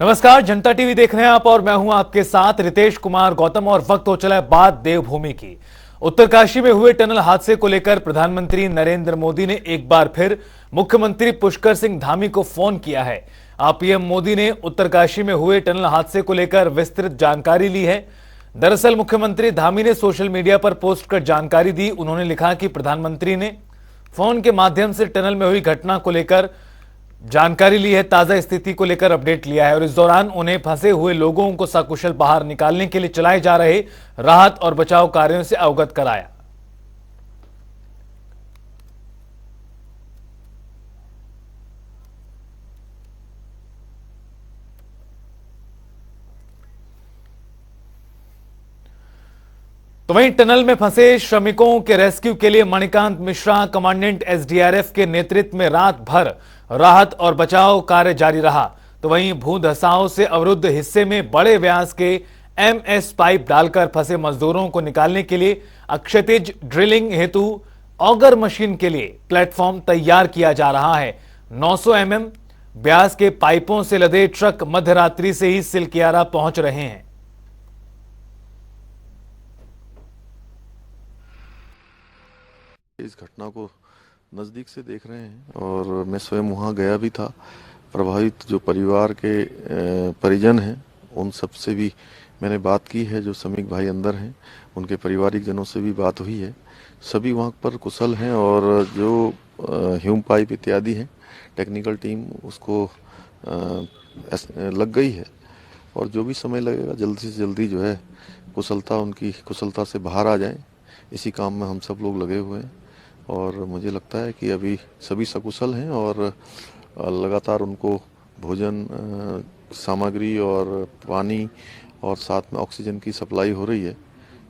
नमस्कार, जनता टीवी देख रहे हैं आप और मैं हूं आपके साथ रितेश कुमार गौतम। और वक्त हो चला है बात देवभूमि की। उत्तरकाशी में हुए टनल हादसे को लेकर प्रधानमंत्री नरेंद्र मोदी ने एक बार फिर मुख्यमंत्री पुष्कर सिंह धामी को फोन किया है। पीएम मोदी ने उत्तरकाशी में हुए टनल हादसे को लेकर विस्तृत जानकारी ली है। दरअसल मुख्यमंत्री धामी ने सोशल मीडिया पर पोस्ट कर जानकारी दी। उन्होंने लिखा कि प्रधानमंत्री ने फोन के माध्यम से टनल में हुई घटना को लेकर जानकारी ली है, ताजा स्थिति को लेकर अपडेट लिया है और इस दौरान उन्हें फंसे हुए लोगों को सकुशल बाहर निकालने के लिए चलाए जा रहे राहत और बचाव कार्यों से अवगत कराया। तो वहीं टनल में फंसे श्रमिकों के रेस्क्यू के लिए मणिकांत मिश्रा कमांडेंट एसडीआरएफ के नेतृत्व में रात भर राहत और बचाव कार्य जारी रहा। तो वहीं भू धसाव से अवरुद्ध हिस्से में बड़े व्यास के एमएस पाइप डालकर फंसे मजदूरों को निकालने के लिए अक्षैतिज ड्रिलिंग हेतु ऑगर मशीन के लिए प्लेटफॉर्म तैयार किया जा रहा है। 900 mm व्यास के पाइपों से लदे ट्रक मध्यरात्रि से ही सिलकियारा पहुंच रहे हैं। इस घटना को नज़दीक से देख रहे हैं और मैं स्वयं वहाँ गया भी था। प्रभावित जो परिवार के परिजन हैं उन सब से भी मैंने बात की है। जो श्रमिक भाई अंदर हैं उनके पारिवारिक जनों से भी बात हुई है। सभी वहाँ पर कुशल हैं और जो ह्यूम पाइप इत्यादि हैं टेक्निकल टीम उसको लग गई है और जो भी समय लगेगा जल्दी से जल्दी जो है उनकी कुशलता से बाहर आ जाएं, इसी काम में हम सब लोग लगे हुए हैं। और मुझे लगता है कि अभी सभी सकुशल हैं और लगातार उनको भोजन सामग्री और पानी और साथ में ऑक्सीजन की सप्लाई हो रही है।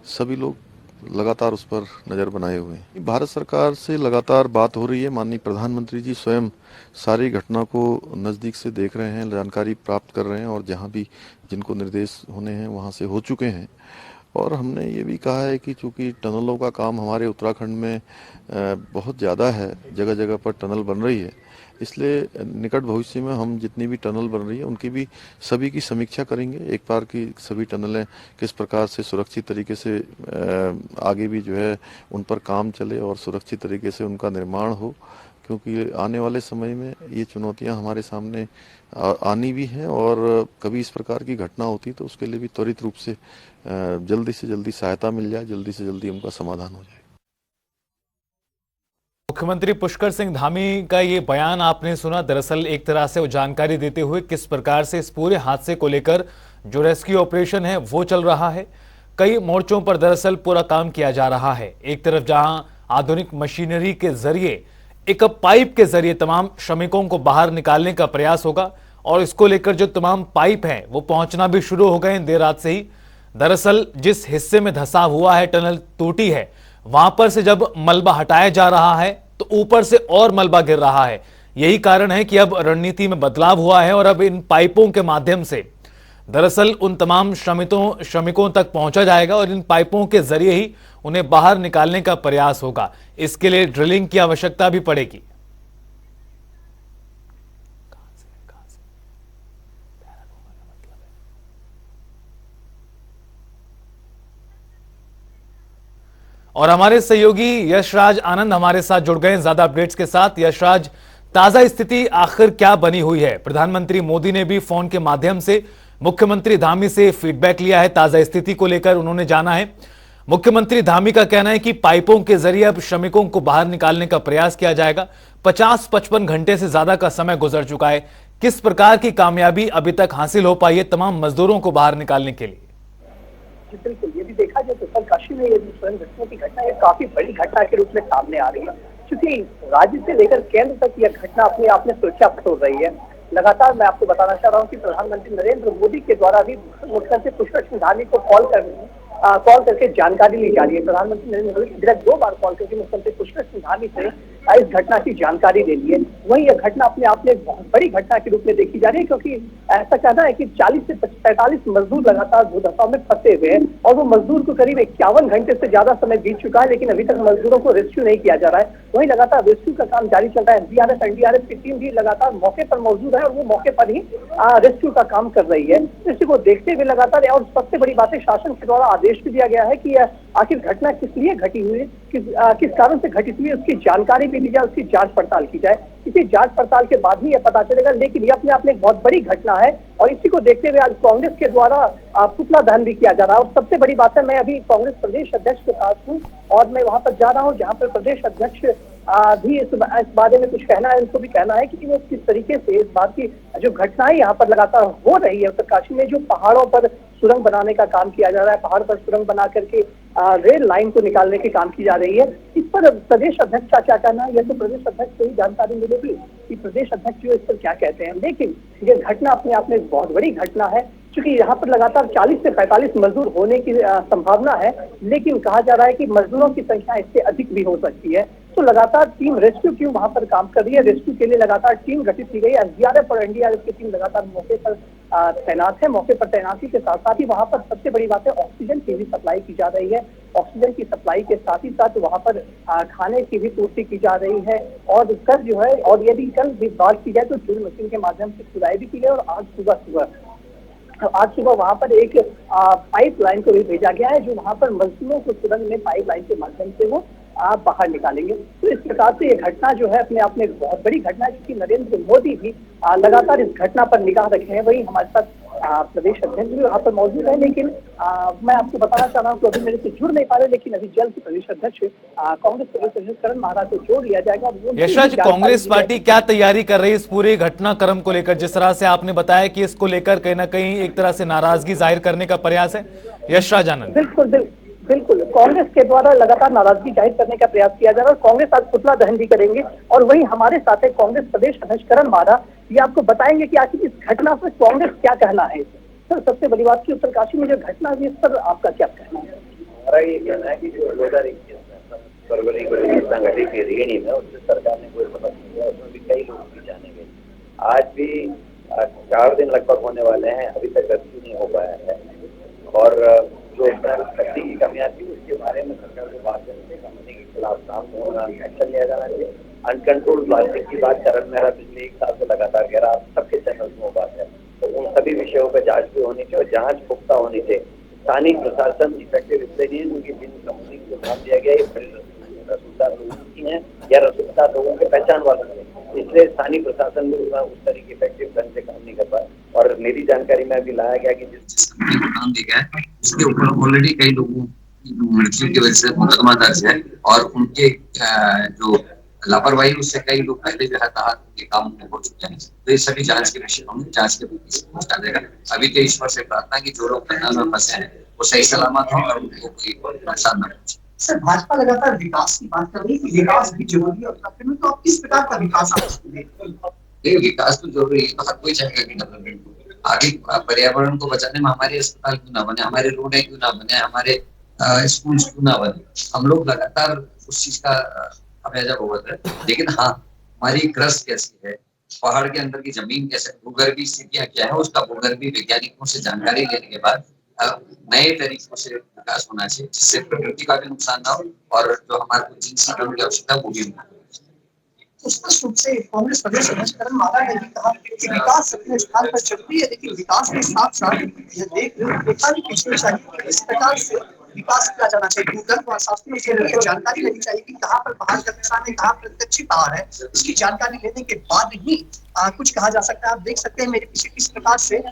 सभी लोग लगातार उस पर नज़र बनाए हुए हैं। भारत सरकार से लगातार बात हो रही है। माननीय प्रधानमंत्री जी स्वयं सारी घटना को नज़दीक से देख रहे हैं, जानकारी प्राप्त कर रहे हैं और जहाँ भी जिनको निर्देश होने हैं वहाँ से हो चुके हैं। और हमने ये भी कहा है कि चूँकि टनलों का काम हमारे उत्तराखंड में बहुत ज़्यादा है, जगह जगह पर टनल बन रही है, इसलिए निकट भविष्य में हम जितनी भी टनल बन रही है उनकी भी सभी की समीक्षा करेंगे। एक बार की सभी टनलें किस प्रकार से सुरक्षित तरीके से आगे भी जो है उन पर काम चले और सुरक्षित तरीके से उनका निर्माण हो, क्योंकि आने वाले समय में ये चुनौतियां हमारे सामने आनी भी हैं और कभी इस प्रकार की घटना होती तो उसके लिए भी त्वरित रूप से जल्दी सहायता मिल जाए, जल्दी से जल्दी उनका समाधान हो जाए। मुख्यमंत्री पुष्कर सिंह धामी का ये बयान आपने सुना। दरअसल एक तरह से वो जानकारी देते हुए किस प्रकार से इस पूरे हादसे को लेकर जो रेस्क्यू ऑपरेशन है वो चल रहा है। कई मोर्चों पर दरअसल पूरा काम किया जा रहा है। एक तरफ जहां आधुनिक मशीनरी के जरिए एक पाइप के जरिए तमाम श्रमिकों को बाहर निकालने का प्रयास होगा और इसको लेकर जो तमाम पाइप हैं वो पहुंचना भी शुरू हो गए देर रात से ही। दरअसल जिस हिस्से में धंसाव हुआ है, टनल टूटी है, वहां पर से जब मलबा हटाया जा रहा है तो ऊपर से और मलबा गिर रहा है। यही कारण है कि अब रणनीति में बदलाव हुआ है और अब इन पाइपों के माध्यम से दरअसल उन तमाम श्रमिकों तक पहुंचा जाएगा और इन पाइपों के जरिए ही उन्हें बाहर निकालने का प्रयास होगा। इसके लिए ड्रिलिंग की आवश्यकता भी पड़ेगी। और हमारे सहयोगी यशराज आनंद हमारे साथ जुड़ गए ज्यादा अपडेट्स के साथ। यशराज, ताजा स्थिति आखिर क्या बनी हुई है? प्रधानमंत्री मोदी ने भी फोन के माध्यम से मुख्यमंत्री धामी से फीडबैक लिया है, ताजा स्थिति को लेकर उन्होंने जाना है। मुख्यमंत्री धामी का कहना है कि पाइपों के जरिए अब श्रमिकों को बाहर निकालने का प्रयास किया जाएगा। 50-55 घंटे से ज्यादा का समय गुजर चुका है। किस प्रकार की कामयाबी अभी तक हासिल हो पाई है तमाम मजदूरों को बाहर निकालने के लिए? बिल्कुल, ये भी देखा जाए तो उत्तरकाशी में ये स्वयं घटना की घटना एक काफी बड़ी घटना के रूप में सामने आ रही है, क्योंकि राज्य से लेकर केंद्र तक यह घटना अपने आप में सुरक्षा छोड़ रही है। लगातार मैं आपको बताना चाह रहा हूँ कि प्रधानमंत्री नरेंद्र मोदी के द्वारा भी मुख्यमंत्री पुष्कर सिंह धामी को कॉल करके जानकारी ली जा रही है। प्रधानमंत्री नरेंद्र मोदी डायरेक्ट 2 बार कॉल करके मुख्यमंत्री पुष्कर सिंह धामी से इस घटना की जानकारी ले ली है। वही यह घटना अपने आप में एक बहुत बड़ी घटना के रूप में देखी जा रही है, क्योंकि ऐसा कहना है कि 40 से 45 मजदूर लगातार भूधसाव में फंसे हुए हैं और वो मजदूर को करीब 51 घंटे से ज्यादा समय बीत चुका है, लेकिन अभी तक मजदूरों को रेस्क्यू नहीं किया जा रहा है। वही लगातार रेस्क्यू का काम जारी चल रहा है। एसडीआरएफ एनडीआरएफ की टीम भी लगातार मौके पर मौजूद है और वो मौके पर ही रेस्क्यू का काम कर रही है। इसी को देखते हुए लगातार, और सबसे बड़ी बात है, शासन के द्वारा आदेश भी दिया गया है कि आखिर घटना किस लिए घटी हुई है, किस कारण से घटित हुई है, उसकी जानकारी भी ली जाए, उसकी जांच पड़ताल की जाए। इसी जांच पड़ताल के बाद ही यह पता चलेगा। लेकिन यह अपने आप में एक बहुत बड़ी घटना है और इसी को देखते हुए आज कांग्रेस के द्वारा पुतला दहन भी किया जा रहा है। और सबसे बड़ी बात है, मैं अभी कांग्रेस प्रदेश अध्यक्ष के पास हूँ और मैं वहां पर जा रहा हूँ जहाँ पर प्रदेश अध्यक्ष भी इस बारे में कुछ कहना है। उनको भी कहना है कि वो किस तरीके से इस बात की जो घटनाएं यहाँ पर लगातार हो रही है उत्तरकाशी में, जो पहाड़ों पर सुरंग बनाने का काम किया जा रहा है, पहाड़ पर सुरंग बना करके रेल लाइन को निकालने की काम की जा रही है, इस पर प्रदेश अध्यक्ष का क्या कहना है, यह तो प्रदेश अध्यक्ष से ही जानकारी मिलेगी कि प्रदेश अध्यक्ष जो इस पर क्या कहते हैं। लेकिन ये घटना अपने आप में एक बहुत बड़ी घटना है, क्योंकि यहाँ पर लगातार 40 से 45 मजदूर होने की संभावना है, लेकिन कहा जा रहा है कि मजदूरों की संख्या इससे अधिक भी हो सकती है। तो लगातार टीम रेस्क्यू टीम वहां पर काम कर रही है। रेस्क्यू के लिए लगातार टीम गठित की गई है। एसडीआरएफ और एनडीआरएफ की टीम लगातार मौके पर तैनात है। मौके पर तैनाती के साथ साथ ही वहां पर सबसे बड़ी बात है, ऑक्सीजन की भी सप्लाई की जा रही है। ऑक्सीजन की सप्लाई के साथ ही साथ वहां पर खाने की भी पूर्ति की जा रही है। और कल जो है, और यदि कल भी बात की जाए तो ड्रिल मशीन के माध्यम से खुदाई भी की गई और आज सुबह वहां पर एक पाइपलाइन को भी भेजा गया है, जो वहां पर मजदूरों को सुरंग में पाइपलाइन के माध्यम से वो आप बाहर निकालेंगे। तो इस प्रकार से ये घटना जो है अपने आप में एक बहुत बड़ी घटना है, क्योंकि नरेंद्र मोदी भी लगातार इस घटना पर निगाह रखे हैं। वही हमारे साथ प्रदेश अध्यक्ष भी वहाँ पर मौजूद है। लेकिन मैं आपको बताना चाह रहा हूँ कि अभी मेरे से जुड़ नहीं पा रहे, लेकिन अभी जल्द प्रदेश अध्यक्ष कांग्रेस प्रदेश अध्यक्ष करण महाराज को जोड़ लिया जाएगा। यशराज, कांग्रेस पार्टी क्या तैयारी कर रही है इस पूरे घटनाक्रम को लेकर? जिस तरह से आपने बताया कि इसको लेकर कहीं ना कहीं एक तरह से नाराजगी जाहिर करने का प्रयास है, यशराज आनंद। बिल्कुल कांग्रेस के द्वारा लगातार नाराजगी जाहिर करने का प्रयास किया जा रहा है। कांग्रेस आज पुतला दहन भी करेंगे और वही हमारे साथ है कांग्रेस प्रदेश अध्यक्ष करण महाराज, ये आपको बताएंगे कि आखिर इस घटना पर कांग्रेस क्या कहना है। सर, सबसे बड़ी बात की उत्तरकाशी में जो घटना हुई इस पर आपका क्या कहना है? हमारा ये कहना है कि जो 2021 फरवरी को घटना घटी थी रेहड़ी में, उससे सरकार ने कोई मदद नहीं किया, उसमें भी कई लोग भी जाने गए। आज भी 4 दिन लगभग होने वाले हैं, अभी तक रेस्क्यू नहीं हो पाया है। और जो तकनीकी कमियां थी उसके बारे में सरकार को बात करके कंपनी के खिलाफ साफ एक्शन लिया जाना चाहिए। अनकंट्रोल प्लास्टिक की बात करण मेहरा पिछले 1 साल से लगातार कह रहा, सबके चैनल में बात है, तो उन सभी विषयों पर जांच भी होनी चाहिए और जांच पुख्ता होनी चाहिए। स्थानीय प्रशासन इफेक्टिव इसलिए नहीं है क्योंकि जिन कंपनी को नाम दिया गया ये रसूखदार लोगों की है या रसूखदार लोगों के पहचान वाले हैं, इसलिए स्थानीय प्रशासन भी उस तरीके इफेक्टिव ढंग से काम नहीं कर पाया। और मेरी जानकारी में अभी लाया गया कि जिस कंपनी को नाम दिया गया है उसके ऊपर ऑलरेडी कई लोगों की मृत्यु की वजह से मुकदमा दर्ज है और उनके जो लापरवाही उससे कई लोग पहले जो है के काम हो चुके हैं। तो ये सभी जांच के विषय होंगे, जांच के पहुंचा देगा। अभी तो ईश्वर से प्रार्थना कि जो लोग घटना में फंसे हैं वो सही सलामत हो और उनको कोई नुकसान न पहुंचे। सर, भाजपा लगातार विकास की बात कर रही है, विकास भी जरूरी है उत्तराखंड में, तो आप किस प्रकार का विकास आप विकास तो जरूरी है, तो हर कोई चाहेगा कि डेवलपमेंट हो। आगे पर्यावरण को बचाने में हमारे अस्पताल क्यों ना बने, हमारे रोड क्यों ना बने, हमारे स्कूल क्यों ना बने, हम लोग लगातार उस चीज का अभ्यास भुगत है। लेकिन हाँ, हमारी क्रस्ट कैसी है, पहाड़ के अंदर की जमीन कैसे, भूगर्भीय स्थितियां क्या है, उसका भूगर्भीय वैज्ञानिकों से जानकारी लेने के बाद नए तरीकों से विकास होना चाहिए, जिससे प्रकृति का भी नुकसान ना हो और जो हमारे को जिन चीजों की आवश्यकता वो भी ना। स्पष्ट रूप से कांग्रेस प्रदेश अध्यक्ष करण महाराज ने भी कहा कि विकास अपने स्थान पर चलती है, लेकिन विकास के साथ साथ यह देखा भी पीछे चाहिए इस प्रकार से विकास किया जाना चाहिए। भूगर्भ और शास्त्रों से जानकारी लेनी चाहिए कि कहाँ पर पहाड़ का निशान है, कहाँ प्रत्यक्ष पहाड़ है, इसकी जानकारी लेने के बाद ही कुछ कहा जा सकता है। आप देख सकते हैं मेरे पीछे किस प्रकार से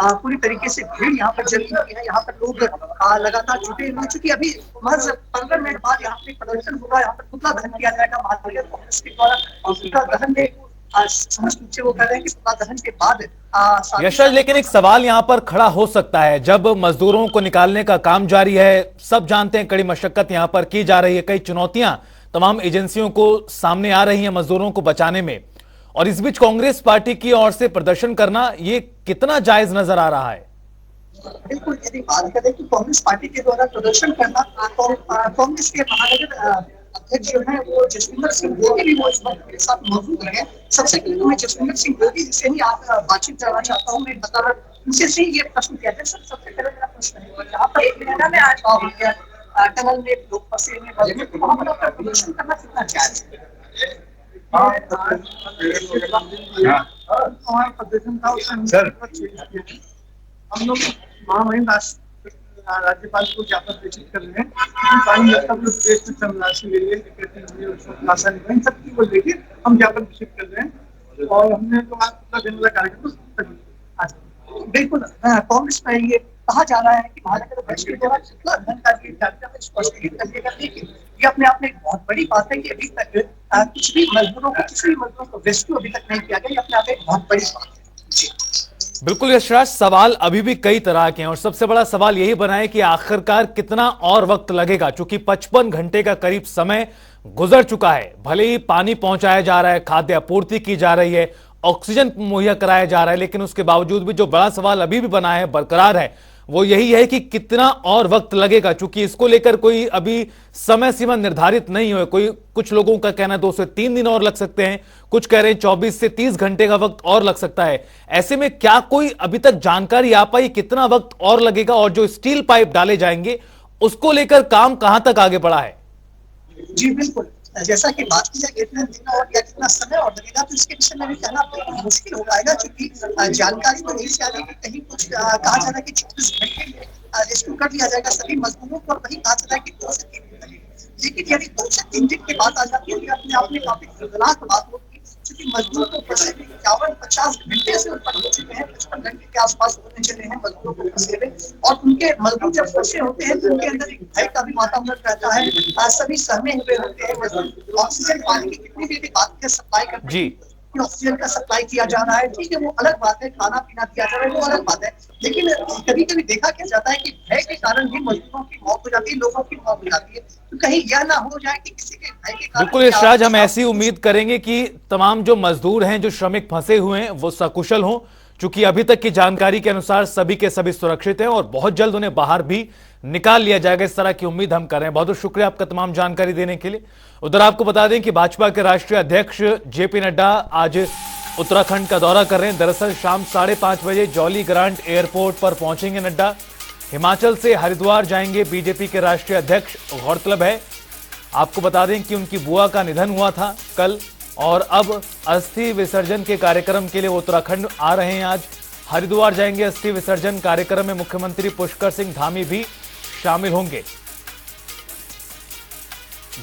पूरी तरीके से भीड़ यहाँ पर जमी हुई है। यहाँ पर लोग लगातार जुटे हुए, चूंकि अभी महज 15 मिनट बाद यहाँ पे प्रदर्शन होगा, यहाँ पर पुतला दहन किया जाएगा भारतीय कांग्रेस के द्वारा। पुतला दहन में वो कर रहे हैं कि पुतला दहन के बाद यशराज, लेकिन एक सवाल यहाँ पर खड़ा हो सकता है, जब मजदूरों को निकालने का काम जारी है, सब जानते हैं कड़ी मशक्कत यहाँ पर की जा रही है, कई चुनौतियां तमाम एजेंसियों को सामने आ रही हैं मजदूरों को बचाने में, और इस बीच कांग्रेस पार्टी की ओर से प्रदर्शन करना ये कितना जायज नजर आ रहा है? बिल्कुल, यदि बात करें कि कांग्रेस पार्टी के द्वारा प्रदर्शन करना, कांग्रेस के महानगर अध्यक्ष जो है वो जसविंदर सिंह गोगी भी वो इस वक्त मेरे साथ मौजूद है। सबसे पहले तो मैं जसविंदर सिंह गोगी से ही आप बातचीत करना चाहता हूँ। मैं बता रहा उनसे से ये प्रश्न किया था। सर, सबसे पहले मेरा प्रश्न है, यहाँ पर एक महीना में आज टनल में लोग फंसे हैं, वहाँ पर अपना प्रदर्शन करना कितना जायज है? हमारा प्रदर्शन था उससे हम लोग महामहिम राज्यपाल को ज्ञापन प्रेषित कर रहे हैं। प्रदेश में तमिलनाडु ले लिए इन सब को लेके हम ज्ञापन प्रेषित कर रहे हैं और हमने तो आज पूरा दिन वाला कार्यक्रम बिल्कुल कांग्रेस में ये कहा जा रहा है कि महानगर बजट द्वारा जितना धन का कार्यक्रम स्पष्टीकृत कर दिया, लेकिन ये अपने आप में एक बहुत बड़ी बात है कि अभी तक कुछ भी मजदूरों को रेस्क्यू अभी तक नहीं किया गया। ये अपने आप एक बहुत बड़ी बात है। जी बिल्कुल यशराज, सवाल अभी भी कई तरह के हैं और सबसे बड़ा सवाल यही बना है कि आखिरकार कितना और वक्त लगेगा, चूंकि 55 घंटे का करीब समय गुजर चुका है। भले ही पानी पहुंचाया जा रहा है, खाद्य आपूर्ति की जा रही है, ऑक्सीजन मुहैया कराया जा रहा है, लेकिन उसके बावजूद भी जो बड़ा सवाल अभी भी बना है, बरकरार है, वो यही है कि कितना और वक्त लगेगा, चूंकि इसको लेकर कोई अभी समय सीमा निर्धारित नहीं हुई। कुछ लोगों का कहना है 2 से 3 दिन और लग सकते हैं, कुछ कह रहे हैं 24 से 30 घंटे का वक्त और लग सकता है। ऐसे में क्या कोई अभी तक जानकारी आ पाई कितना वक्त और लगेगा, और जो स्टील पाइप डाले जाएंगे उसको लेकर काम कहां तक आगे बढ़ा है? जी बिल्कुल, जैसा कि बात की जाए कितना दिन और या कितना समय और लगेगा, तो इसके विषय में भी कहना बहुत मुश्किल हो जाएगा, क्योंकि जानकारी तो नहीं आ रही कि कहीं कुछ कहा जा रहा है कि 24 घंटे में रेस्क्यू कर लिया जाएगा सभी मजदूरों को, और वहीं कहा जा रहा है कि 2 से 3 दिन लगेगा। लेकिन यदि 2 से 3 दिन की बात आ जाती है तो अपने आप में काफी खतरनाक बात होगी, क्योंकि मजदूर को फंसे 51-50 घंटे से ऊपर हो चुके हैं, 55 घंटे के आसपास होने चले हैं मजदूरों को फंसे हुए। और उनके मजदूर जब फंसे होते हैं तो उनके अंदर एक भय का भी वातावरण रहता है, सभी सहमे हुए होते हैं मजदूर। ऑक्सीजन पानी की कितनी भी बात है सप्लाई करते हैं, ऑक्सीजन का सप्लाई किया जा रहा है, ठीक है, वो अलग बात है, खाना पीना दिया जा रहा है, वो अलग बात है। लेकिन कभी कभी देखा क्या जाता है कि भय के कारण भी मजदूरों की मौत हो जाती है, लोगों की मौत हो जाती है। तो कहीं यह ना हो जाए कि किसी के भय के कारण। बिल्कुल यशराज, हम ऐसी उम्मीद करेंगे कि तमाम जो मजदूर हैं, जो श्रमिक फंसे हुए हैं, वो सकुशल हों, चूंकि अभी तक की जानकारी के अनुसार सभी के सभी सुरक्षित हैं और बहुत जल्द उन्हें बाहर भी निकाल लिया जाएगा, इस तरह की उम्मीद हम कर रहे हैं। बहुत बहुत शुक्रिया आपका तमाम जानकारी देने के लिए। उधर आपको बता दें कि भाजपा के राष्ट्रीय अध्यक्ष जेपी नड्डा आज उत्तराखंड का दौरा कर रहे हैं। दरअसल शाम 5:30 बजे जौली ग्रांट एयरपोर्ट पर पहुंचेंगे नड्डा। हिमाचल से हरिद्वार जाएंगे बीजेपी के राष्ट्रीय अध्यक्ष। गौरतलब है, आपको बता दें कि उनकी बुआ का निधन हुआ था कल, और अब अस्थि विसर्जन के कार्यक्रम के लिए उत्तराखंड आ रहे हैं। आज हरिद्वार जाएंगे। अस्थि विसर्जन कार्यक्रम में मुख्यमंत्री पुष्कर सिंह धामी भी शामिल होंगे।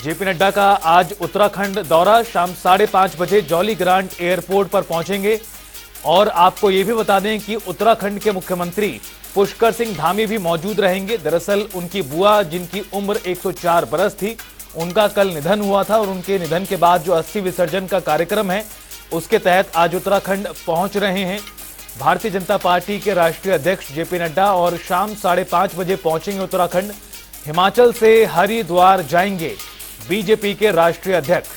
जेपी नड्डा का आज उत्तराखंड दौरा, शाम 5:30 बजे जौली ग्रांट एयरपोर्ट पर पहुंचेंगे। और आपको यह भी बता दें कि उत्तराखंड के मुख्यमंत्री पुष्कर सिंह धामी भी मौजूद रहेंगे। दरअसल उनकी बुआ, जिनकी उम्र 104 बरस थी, उनका कल निधन हुआ था, और उनके निधन के बाद जो अस्थि विसर्जन का कार्यक्रम है उसके तहत आज उत्तराखंड पहुंच रहे हैं भारतीय जनता पार्टी के राष्ट्रीय अध्यक्ष जेपी नड्डा, और शाम 5:30 बजे पहुंचेंगे उत्तराखंड। हिमाचल से हरिद्वार जाएंगे बीजेपी के राष्ट्रीय अध्यक्ष।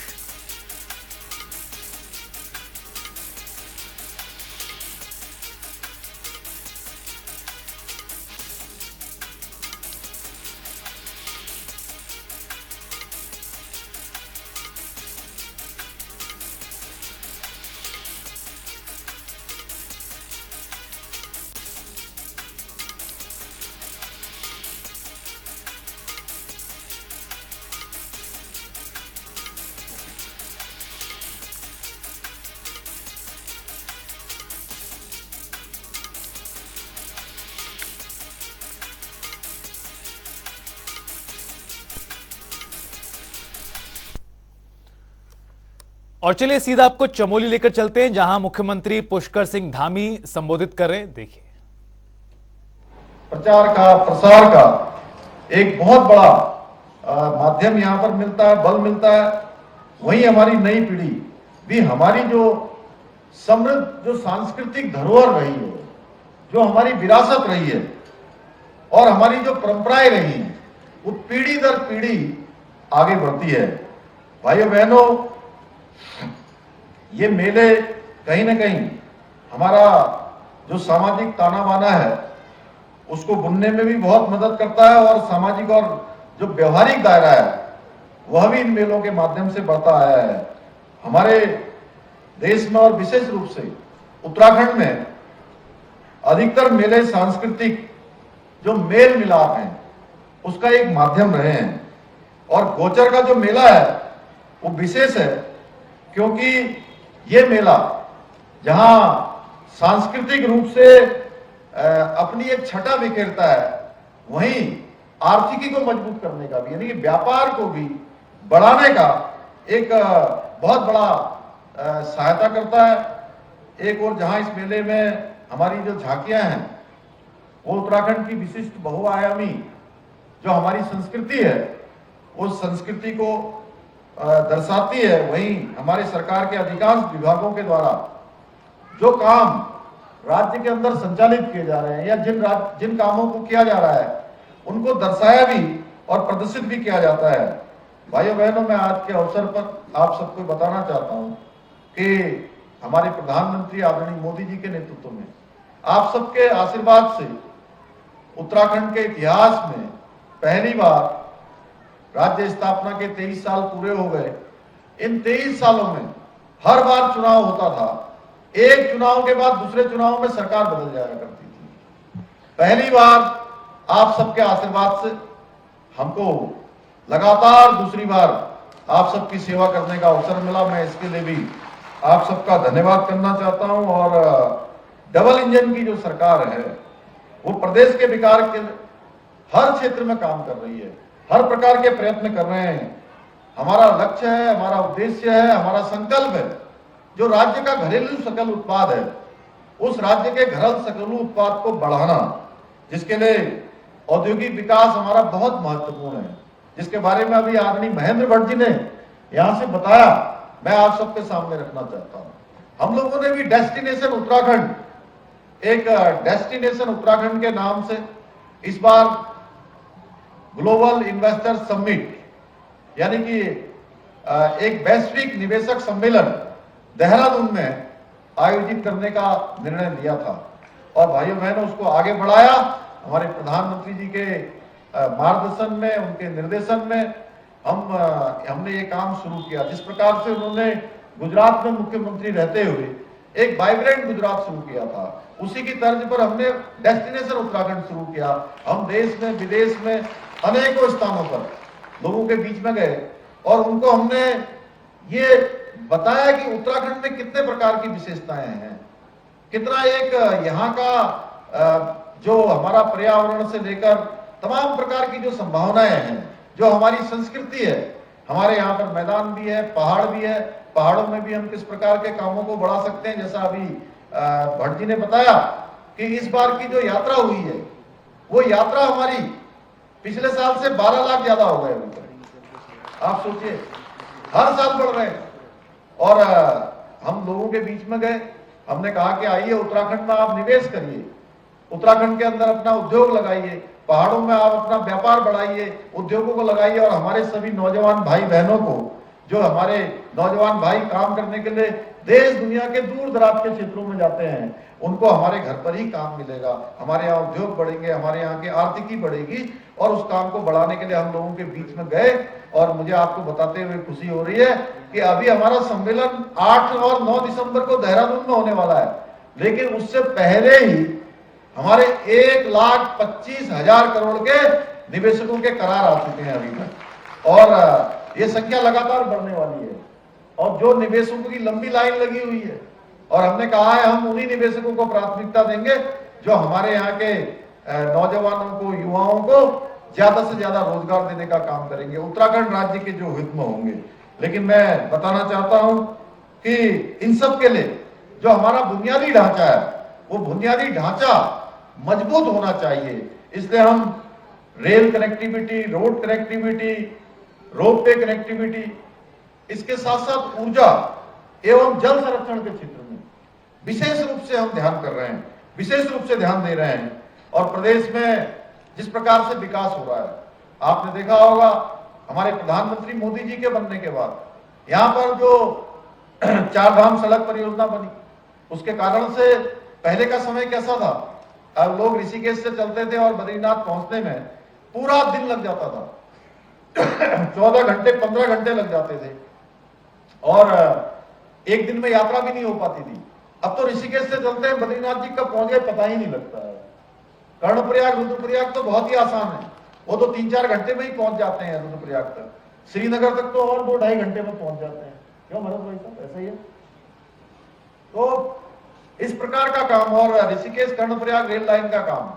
और चलिए सीधा आपको चमोली लेकर चलते हैं, जहां मुख्यमंत्री पुष्कर सिंह धामी संबोधित कर रहे हैं। देखिए, प्रचार का, प्रसार का एक बहुत बड़ा माध्यम यहां पर मिलता है, बल मिलता है। वहीं हमारी नई पीढ़ी भी हमारी जो समृद्ध, जो सांस्कृतिक धरोहर रही है, जो हमारी विरासत रही है और हमारी जो परंपराएं रही हैं, वो पीढ़ी दर पीढ़ी आगे बढ़ती है। भाइयों बहनों, ये मेले कहीं ना कहीं हमारा जो सामाजिक ताना बाना है उसको बुनने में भी बहुत मदद करता है, और सामाजिक और जो व्यवहारिक दायरा है वह भी इन मेलों के माध्यम से बढ़ता आया है। हमारे देश में और विशेष रूप से उत्तराखंड में अधिकतर मेले सांस्कृतिक जो मेल मिलाप हैं उसका एक माध्यम रहे हैं। और गोचर का जो मेला है वो विशेष है, क्योंकि ये मेला जहां सांस्कृतिक रूप से अपनी एक छटा बिखेरता है, वहीं आर्थिकी को मजबूत करने का भी, यानी कि व्यापार को भी बढ़ाने का एक बहुत बड़ा सहायता करता है। एक और जहां इस मेले में हमारी जो झांकियां हैं वो उत्तराखंड की विशिष्ट बहुआयामी जो हमारी संस्कृति है उस संस्कृति को दर्शाती है, वहीं हमारे सरकार के अधिकांश विभागों के द्वारा जो काम राज्य के अंदर संचालित किए जा रहे हैं या जिन कामों को किया जा रहा है उनको दर्शाया भी और प्रदर्शित भी किया जाता है। भाइयों बहनों, मैं आज के अवसर पर आप सबको बताना चाहता हूं कि हमारे प्रधानमंत्री आदरणीय मोदी जी के नेतृत्व में आप सबके आशीर्वाद से उत्तराखंड के इतिहास में पहली बार राज्य स्थापना के 23 साल पूरे हो गए। इन 23 सालों में हर बार चुनाव होता था, एक चुनाव के बाद दूसरे चुनाव में सरकार बदल जाया करती थी। पहली बार आप सबके आशीर्वाद से हमको लगातार दूसरी बार आप सबकी सेवा करने का अवसर मिला। मैं इसके लिए भी आप सबका धन्यवाद करना चाहता हूं। और डबल इंजन की जो सरकार है वो प्रदेश के विकास के हर क्षेत्र में काम कर रही है, हर प्रकार के प्रयत्न कर रहे हैं। हमारा लक्ष्य है, हमारा उद्देश्य है, हमारा संकल्प है, जो राज्य का घरेलू सकल उत्पाद है उस राज्य के घरेलू सकल उत्पाद को बढ़ाना, जिसके लिए औद्योगिक विकास हमारा बहुत महत्वपूर्ण है, जिसके बारे में अभी आदरणीय महेंद्र भट्ट जी ने यहां से बताया, मैं आप सबके सामने रखना चाहता हूं। हम लोगों ने भी डेस्टिनेशन उत्तराखंड, एक डेस्टिनेशन उत्तराखंड के नाम से इस बार ग्लोबल इन्वेस्टर समिट यानी कि एक वैश्विक निवेशक सम्मेलन देहरादून में आयोजित करने का निर्णय लिया था। और भाइयों बहनों, उसको आगे बढ़ाया हमारे प्रधानमंत्री जी के मार्गदर्शन में, उनके निर्देशन में हमने ये काम शुरू किया। जिस प्रकार से उन्होंने गुजरात में मुख्यमंत्री रहते हुए एक वाइब्रेंट गुजरात शुरू किया था, उसी की तर्ज पर हमने डेस्टिनेशन उत्तराखंड शुरू किया। हम देश में विदेश में अनेकों स्थानों पर लोगों के बीच में गए और उनको हमने ये बताया कि उत्तराखंड में कितने प्रकार की विशेषताएं हैं, कितना एक यहाँ का जो हमारा पर्यावरण से लेकर तमाम प्रकार की जो संभावनाएं हैं, जो हमारी संस्कृति है। हमारे यहाँ पर मैदान भी है, पहाड़ भी है, पहाड़ों में भी हम किस प्रकार के कामों को बढ़ा सकते हैं। जैसा अभी भट्ट जी ने बताया कि इस बार की जो यात्रा हुई है वो यात्रा हमारी पिछले साल से 12 लाख ज्यादा हो गए अभी तक। आप सोचिए, हर साल बढ़ रहे हैं। और हम लोगों के बीच में गए, हमने कहा कि आइए उत्तराखंड में आप निवेश करिए, उत्तराखंड के अंदर अपना उद्योग लगाइए, पहाड़ों में आप अपना व्यापार बढ़ाइए, उद्योगों को लगाइए। और हमारे सभी नौजवान भाई बहनों को, जो हमारे नौजवान भाई काम करने के लिए देश दुनिया के दूर दराज के क्षेत्रों में जाते हैं, उनको हमारे घर पर ही काम मिलेगा, हमारे यहाँ उद्योग बढ़ेंगे, हमारे यहाँ की आर्थिकी बढ़ेगी। और उस काम को बढ़ाने के लिए हम लोगों के बीच में गए। और मुझे आपको बताते हुए खुशी हो रही है कि अभी हमारा सम्मेलन 8 और 9 दिसंबर को देहरादून में होने वाला है, लेकिन उससे पहले ही हमारे 1,25,000 करोड़ के निवेशकों के करार आ चुके हैं अभी तक। और ये संख्या लगातार बढ़ने वाली है। और जो निवेशकों की लंबी लाइन लगी हुई है, और हमने कहा है हम उन्हीं निवेशकों को प्राथमिकता देंगे जो हमारे यहाँ के नौजवानों को, युवाओं को ज्यादा से ज्यादा रोजगार देने का काम करेंगे, उत्तराखंड राज्य के जो हित में होंगे। लेकिन मैं बताना चाहता हूं कि इन सब के लिए जो हमारा बुनियादी ढांचा है, वो बुनियादी ढांचा मजबूत होना चाहिए। इसलिए हम rail connectivity, road connectivity, ropeway connectivity, इसके साथ साथ ऊर्जा एवं जल संरक्षण के क्षेत्र में विशेष रूप से हम ध्यान कर रहे हैं, विशेष रूप से ध्यान दे रहे हैं। और प्रदेश में जिस प्रकार से विकास हो रहा है, आपने देखा होगा हमारे प्रधानमंत्री मोदी जी के बनने के बाद यहाँ पर जो 4 धाम सड़क परियोजना बनी, उसके कारण से पहले का समय कैसा था, अब लोग ऋषिकेश से चलते थे और बद्रीनाथ पहुंचने में पूरा दिन लग जाता था। 14 घंटे 15 घंटे लग जाते थे और एक दिन में यात्रा भी नहीं हो पाती थी। अब तो ऋषिकेश से चलते हैं बद्रीनाथ जी कब पहुंच गए पता ही नहीं लगता है। कर्णप्रयाग रुद्रप्रयाग तो बहुत ही आसान है, वो तो 3-4 घंटे में ही पहुंच जाते हैं रुद्रप्रयाग तक। श्रीनगर तक तो और 2-2.5 घंटे में पहुंच जाते हैं। क्यों मनोज भाई साहब, ऐसा ही है। तो इस प्रकार का काम और ऋषिकेश कर्णप्रयाग रेल लाइन का काम,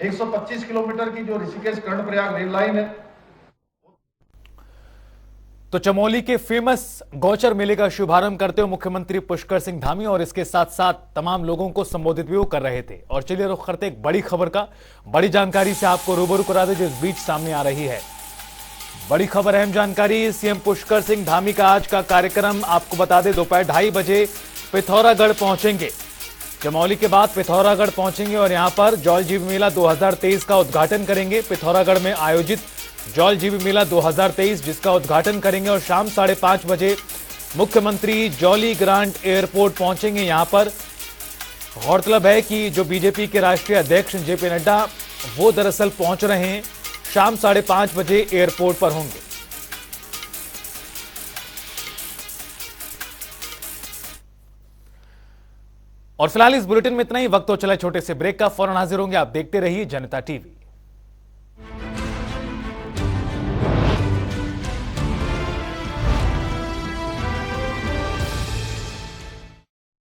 125 किलोमीटर की जो ऋषिकेश कर्णप्रयाग रेल लाइन है। तो चमोली के फेमस गौचर मेले का शुभारंभ करते हुए मुख्यमंत्री पुष्कर सिंह धामी और इसके साथ साथ तमाम लोगों को संबोधित भी वो कर रहे थे। और चलिए रुख करते एक बड़ी खबर का, बड़ी जानकारी से आपको रूबरू करा दे जो इस बीच सामने आ रही है। बड़ी खबर, अहम जानकारी। सीएम पुष्कर सिंह धामी का आज का कार्यक्रम आपको बता दें, दोपहर 2:30 बजे पिथौरागढ़ पहुंचेंगे। चमोली के बाद पिथौरागढ़ पहुंचेंगे और यहां पर जौल जीवी मेला 2023 का उद्घाटन करेंगे। पिथौरागढ़ में आयोजित जौल जीवी मेला 2023 जिसका उद्घाटन करेंगे और शाम 5:30 बजे मुख्यमंत्री जौली ग्रांट एयरपोर्ट पहुंचेंगे। यहां पर गौरतलब है कि जो बीजेपी के राष्ट्रीय अध्यक्ष जेपी नड्डा वो दरअसल पहुंच रहे हैं, शाम 5:30 बजे एयरपोर्ट पर होंगे। और फिलहाल इस बुलेटिन में इतना ही। वक्त तो चला छोटे से ब्रेक का, फौरन हाजिर होंगे। आप देखते रहिए जनता टीवी।